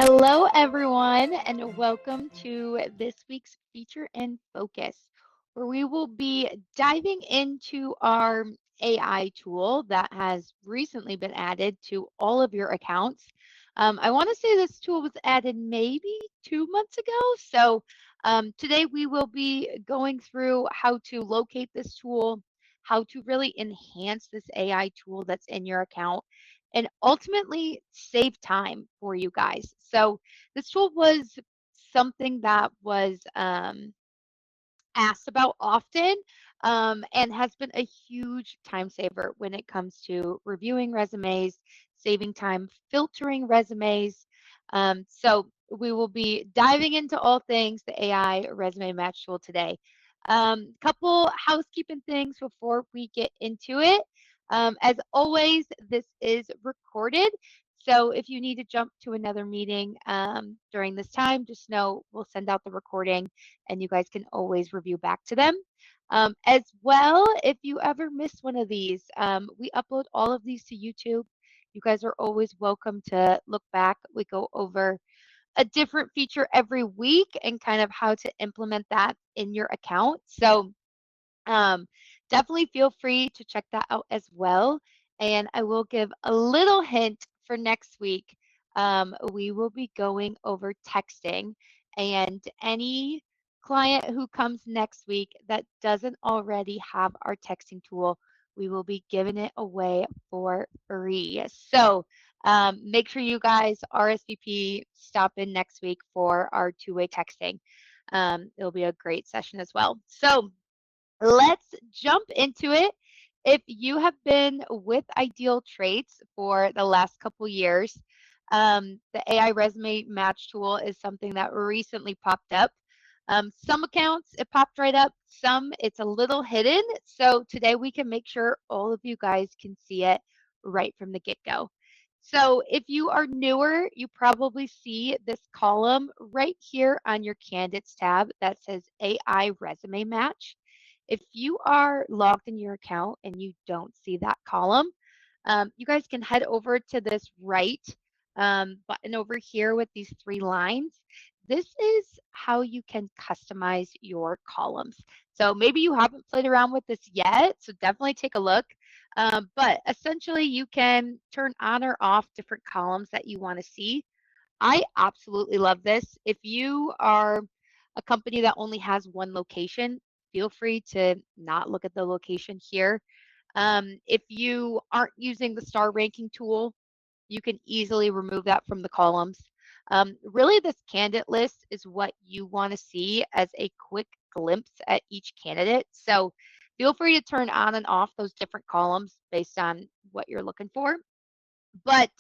Hello, everyone, and welcome to this week's Feature in Focus, where we will be diving into our AI tool that has recently been added to all of your accounts. I want to say this tool was added maybe 2 months ago. Today we will be going through how to locate this tool, how to really enhance this AI tool that's in your account and ultimately save time for you guys. So this tool was something that was asked about often and has been a huge time saver when it comes to reviewing resumes, saving time filtering resumes. So we will be diving into all things the AI resume match tool today. Couple housekeeping things before we get into it. As always, this is recorded. So if you need to jump to another meeting during this time, just know we'll send out the recording and you guys can always review back to them. As well, if you ever miss one of these, we upload all of these to YouTube. You guys are always welcome to look back. We go over a different feature every week and kind of how to implement that in your account. Um, Definitely feel free to check that out as well. And I will give a little hint for next week. We will be going over texting, and any client who comes next week that doesn't already have our texting tool, we will be giving it away for free. Make sure you guys RSVP, stop in next week for our two-way texting. It'll be a great session as well. So let's jump into it. If you have been with Ideal Traits for the last couple years, the AI resume match tool is something that recently popped up. Some accounts it popped right up, some it's a little hidden. So today we can make sure all of you guys can see it right from the get-go. So if you are newer, you probably see this column right here on your candidates tab that says AI resume match. If you are logged in your account and you don't see that column, you guys can head over to this right button over here with these three lines. This is how you can customize your columns. So maybe you haven't played around with this yet, so definitely take a look. But essentially, you can turn on or off different columns that you want to see. I absolutely love this. If you are a company that only has one location, feel free to not look at the location here. If you aren't using the star ranking tool, you can easily remove that from the columns. Really, this candidate list is what you want to see as a quick glimpse at each candidate. So feel free to turn on and off those different columns based on what you're looking for. But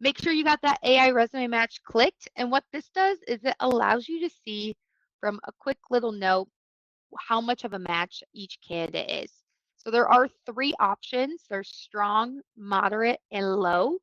make sure you got that AI resume match clicked. And what this does is it allows you to see from a quick little note how much of a match each candidate is. So there are three options. There's strong, moderate, and low.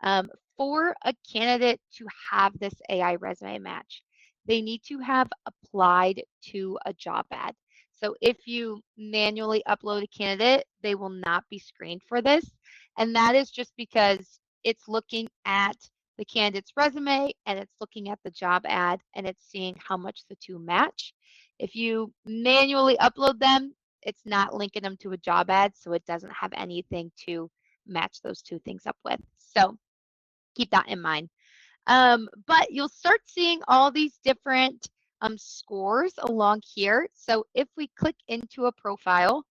Um, for a candidate to have this AI resume match, they need to have applied to a job ad. So if you manually upload a candidate, they will not be screened for this. And that is just because it's looking at the candidate's resume and it's looking at the job ad and it's seeing how much the two match. If you manually upload them, it's not linking them to a job ad, so it doesn't have anything to match those two things up with. So keep that in mind. But you'll start seeing all these different scores along here. So if we click into a profile,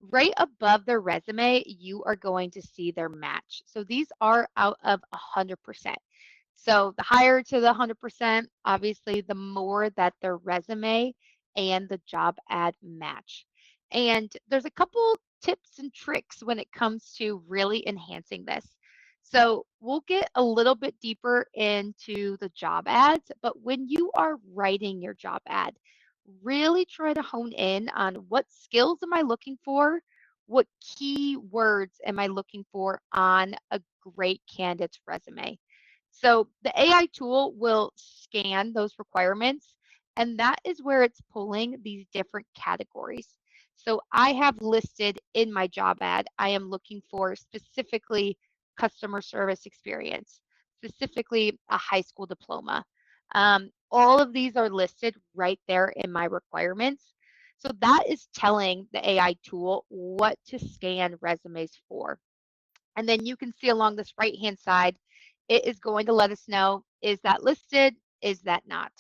right above their resume, you are going to see their match. So these are out of 100%. So the higher to the 100%, obviously, the more that their resume and the job ad match. And there's a couple tips and tricks when it comes to really enhancing this. So we'll get a little bit deeper into the job ads, but when you are writing your job ad, really try to hone in on what skills am I looking for? What key words am I looking for on a great candidate's resume? So the AI tool will scan those requirements, and that is where it's pulling these different categories. So I have listed in my job ad, I am looking for specifically customer service experience. specifically a high school diploma. All of these are listed right there in my requirements. So that is telling the AI tool what to scan resumes for. And then you can see along this right-hand side, it is going to let us know, is that listed? Is that not?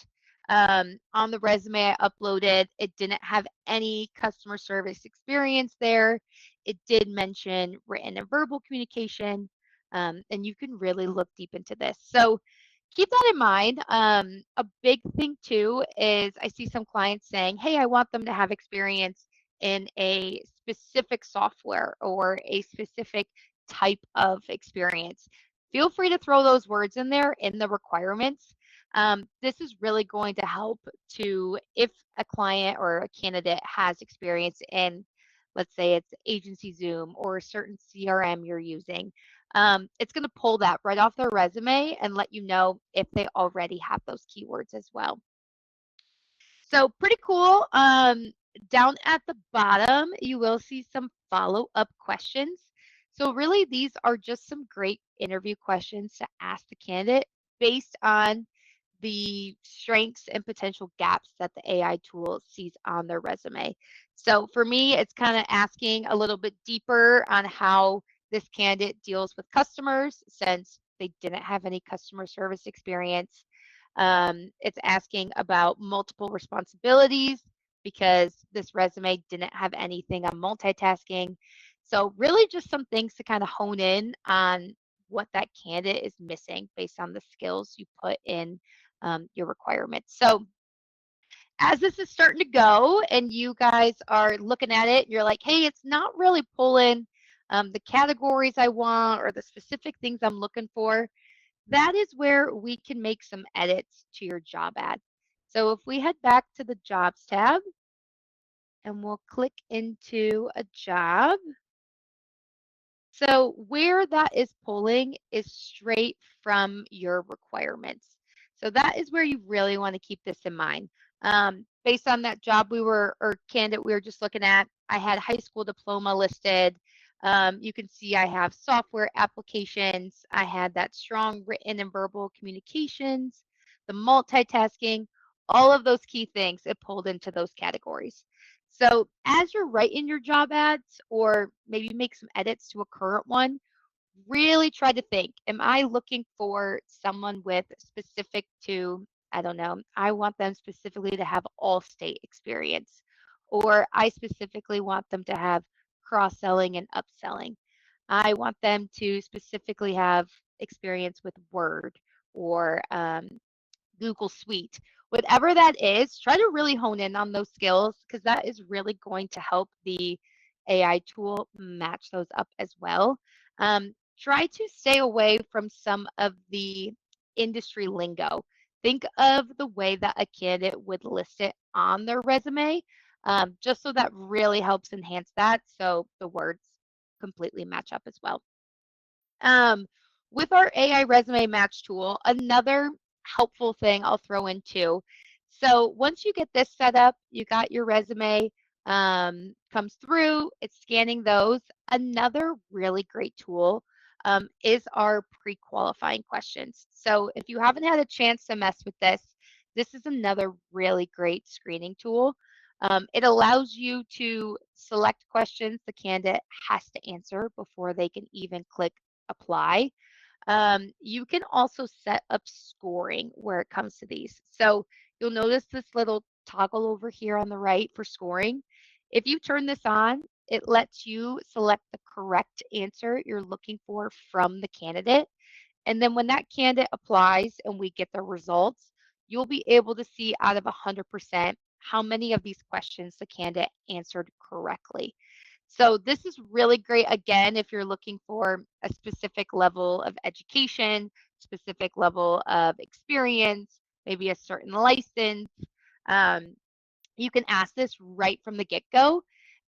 On the resume I uploaded, it didn't have any customer service experience there. It did mention written and verbal communication, and you can really look deep into this. So keep that in mind. A big thing too is I see some clients saying, hey, I want them to have experience in a specific software or a specific type of experience. Feel free to throw those words in there in the requirements. This is really going to help to, if a client or a candidate has experience in, let's say it's agency Zoom or a certain CRM you're using, it's going to pull that right off their resume and let you know if they already have those keywords as well. So pretty cool. Down at the bottom, you will see some follow-up questions. So really, these are just some great interview questions to ask the candidate based on the strengths and potential gaps that the AI tool sees on their resume. So for me, it's kind of asking a little bit deeper on how this candidate deals with customers since they didn't have any customer service experience. It's asking about multiple responsibilities because this resume didn't have anything on multitasking. So really just some things to kind of hone in on what that candidate is missing based on the skills you put in your requirements. So as this is starting to go and you guys are looking at it, you're like, hey, it's not really pulling the categories I want or the specific things I'm looking for. That is where we can make some edits to your job ad. So if we head back to the jobs tab and we'll click into a job, so where that is pulling is straight from your requirements. So that is where you really want to keep this in mind. Based on that job we were, or candidate we were just looking at, I had high school diploma listed. You can see I have software applications. I had that strong written and verbal communications, the multitasking, all of those key things, it pulled into those categories. So as you're writing your job ads or maybe make some edits to a current one, really try to think, am I looking for someone with specific to, I don't know, I want them specifically to have all state experience, or I specifically want them to have cross-selling and upselling. I want them to specifically have experience with Word or Google Suite. Whatever that is, try to really hone in on those skills because that is really going to help the AI tool match those up as well. Try to stay away from some of the industry lingo. Think of the way that a candidate would list it on their resume, just so that really helps enhance that so the words completely match up as well. Um, with our AI resume match tool, another helpful thing I'll throw in too. So once you get this set up, you got your resume comes through, it's scanning those. Another really great tool is our pre-qualifying questions. So if you haven't had a chance to mess with this, this is another really great screening tool. It allows you to select questions the candidate has to answer before they can even click apply. You can also set up scoring where it comes to these. So you'll notice this little toggle over here on the right for scoring. If you turn this on, it lets you select the correct answer you're looking for from the candidate. And then when that candidate applies and we get the results, you'll be able to see out of 100% how many of these questions the candidate answered correctly. So this is really great, again, if you're looking for a specific level of education, specific level of experience, maybe a certain license. Um, you can ask this right from the get-go.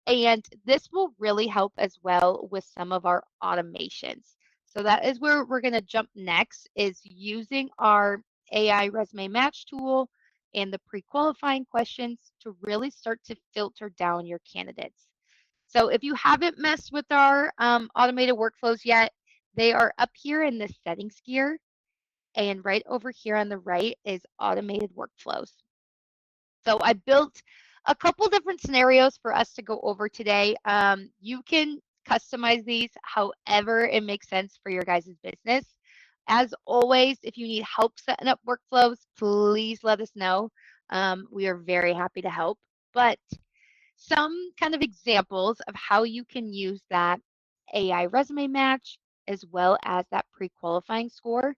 And this will really help as well with some of our automations. So that is where we're going to jump next is using our AI resume match tool and the pre-qualifying questions to really start to filter down your candidates. So if you haven't messed with our automated workflows yet, they are up here in the settings gear. And right over here on the right is automated workflows. So I built a couple different scenarios for us to go over today. You can customize these however it makes sense for your guys' business. As always, if you need help setting up workflows, please let us know. We are very happy to help. But some kind of examples of how you can use that AI resume match as well as that pre-qualifying score.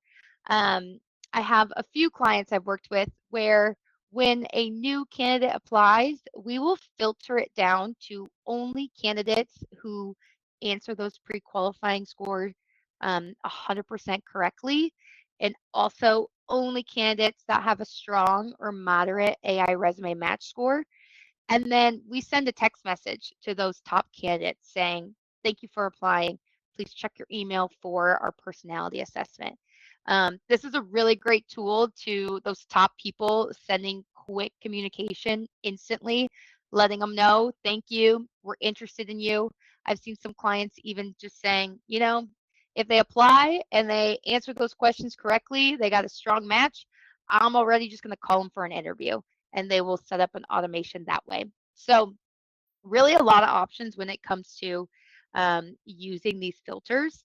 Um, I have a few clients I've worked with where when a new candidate applies, we will filter it down to only candidates who answer those pre-qualifying scores 100% correctly, and also only candidates that have a strong or moderate AI resume match score. And then we send a text message to those top candidates saying, thank you for applying. Please check your email for our personality assessment. This is a really great tool to those top people, sending quick communication instantly, letting them know, thank you, we're interested in you. I've seen some clients even just saying, if they apply and they answer those questions correctly, they got a strong match, I'm already just going to call them for an interview, and they will set up an automation that way. So really a lot of options when it comes to using these filters.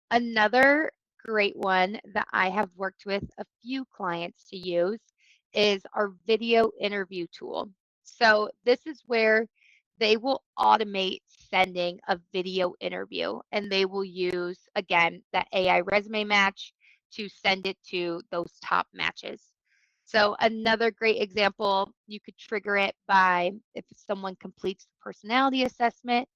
Another great one that I have worked with a few clients to use is our video interview tool. So this is where they will automate sending a video interview, and they will use, again, that AI resume match to send it to those top matches. So another great example, you could trigger it by if someone completes the personality assessment,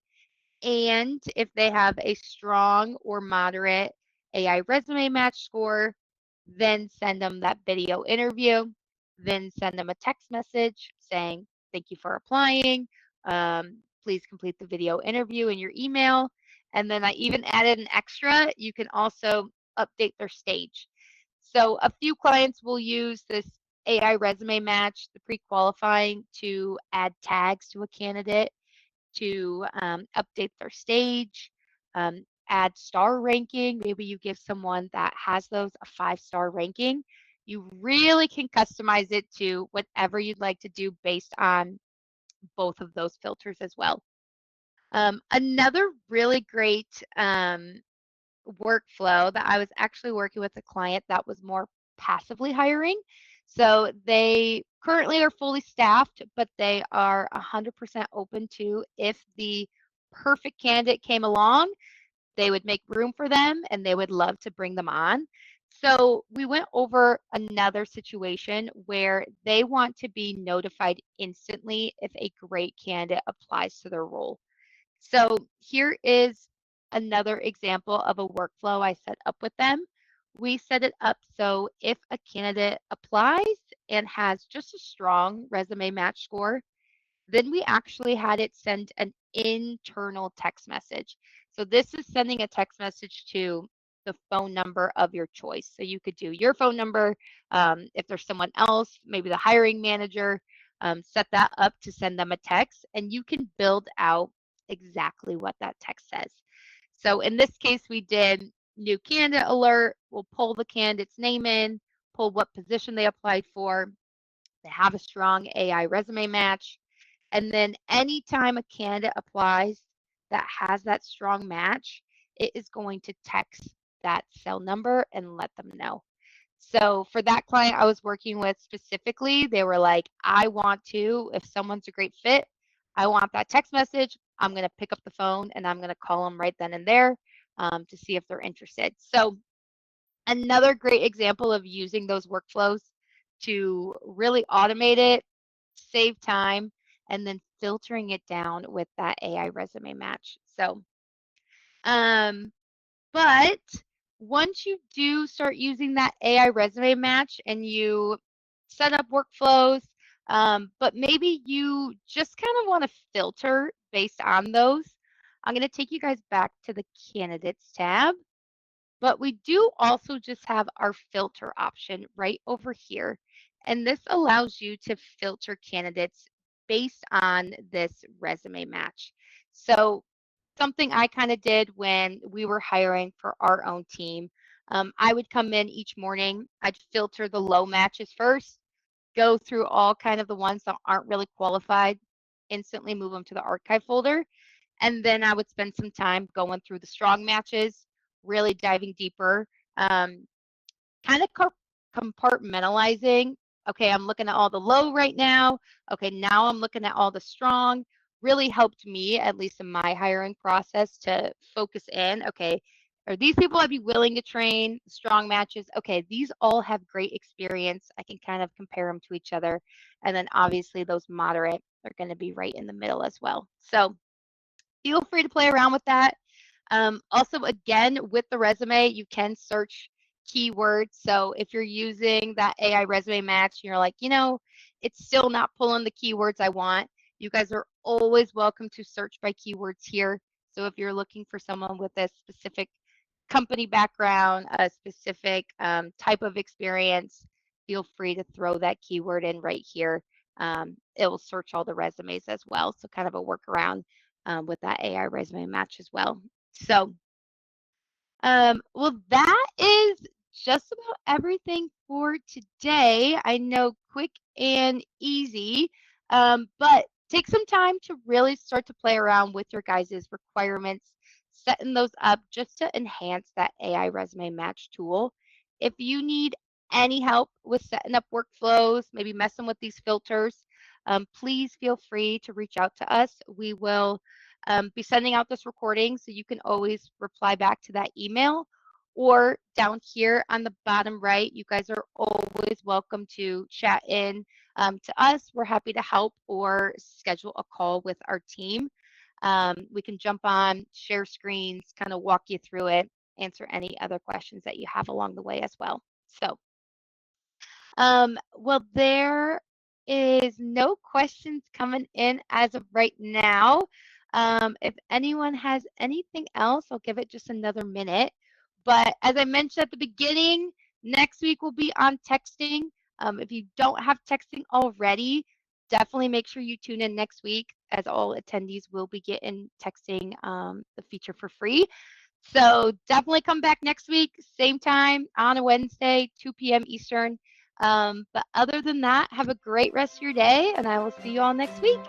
and if they have a strong or moderate AI resume match score, then send them that video interview, then send them a text message saying, thank you for applying. Please complete the video interview in your email. And then I even added an extra. You can also update their stage. So a few clients will use this AI resume match, the pre-qualifying, to add tags to a candidate, to update their stage, add star ranking. Maybe you give someone that has those a 5-star ranking. You really can customize it to whatever you'd like to do based on both of those filters as well. Another really great workflow that I was actually working with a client that was more passively hiring. So they currently are fully staffed, but they are 100% open to, if the perfect candidate came along, they would make room for them and they would love to bring them on. So we went over another situation where they want to be notified instantly if a great candidate applies to their role. So here is another example of a workflow I set up with them. We set it up so if a candidate applies and has just a strong resume match score, then we actually had it send an internal text message. So this is sending a text message to the phone number of your choice. So you could do your phone number. If there's someone else, maybe the hiring manager, set that up to send them a text, and you can build out exactly what that text says. So in this case, we did new candidate alert. We'll pull the candidate's name in, pull what position they applied for. They have a strong AI resume match. And then anytime a candidate applies that has that strong match, it is going to text that cell number and let them know. So for that client I was working with specifically, they were like, I want to, if someone's a great fit, I want that text message. I'm going to pick up the phone and I'm going to call them right then and there to see if they're interested. So another great example of using those workflows to really automate it, save time, and then filtering it down with that AI resume match. So, um, but once you do start using that AI resume match and you set up workflows, but maybe you just kind of want to filter based on those, I'm going to take you guys back to the candidates tab. But we do also just have our filter option right over here. And this allows you to filter candidates based on this resume match. So something I kind of did when we were hiring for our own team, I would come in each morning. I'd filter the low matches first, go through all kind of the ones that aren't really qualified, instantly move them to the archive folder, and then I would spend some time going through the strong matches, really diving deeper, um, kind of compartmentalizing. Okay, I'm looking at all the low right now. Okay, now I'm looking at all the strong. Really helped me, at least in my hiring process, to focus in. Okay, are these people I'd be willing to train? Strong matches. Okay, these all have great experience. I can kind of compare them to each other. And then obviously those moderate are going to be right in the middle as well. So feel free to play around with that. Also, again, with the resume, you can search keywords. So if you're using that AI resume match, and you're like, it's still not pulling the keywords I want, you guys are always welcome to search by keywords here. So if you're looking for someone with a specific company background, a specific type of experience, feel free to throw that keyword in right here. It will search all the resumes as well. So kind of a workaround with that AI resume match as well. So, well, that is just about everything for today. I know quick and easy, but take some time to really start to play around with your guys' requirements, setting those up just to enhance that AI resume match tool. If you need any help with setting up workflows, maybe messing with these filters, please feel free to reach out to us. We will be sending out this recording, so you can always reply back to that email. Or down here on the bottom right, you guys are always welcome to chat in to us. We're happy to help or schedule a call with our team. We can jump on, share screens, kind of walk you through it, answer any other questions that you have along the way as well. So well, there is no questions coming in as of right now. If anyone has anything else, I'll give it just another minute. But as I mentioned at the beginning, next week will be on texting. If you don't have texting already, definitely make sure you tune in next week, as all attendees will be getting texting the feature for free. So definitely come back next week, same time on a Wednesday, 2 p.m. Eastern. But other than that, have a great rest of your day, and I will see you all next week.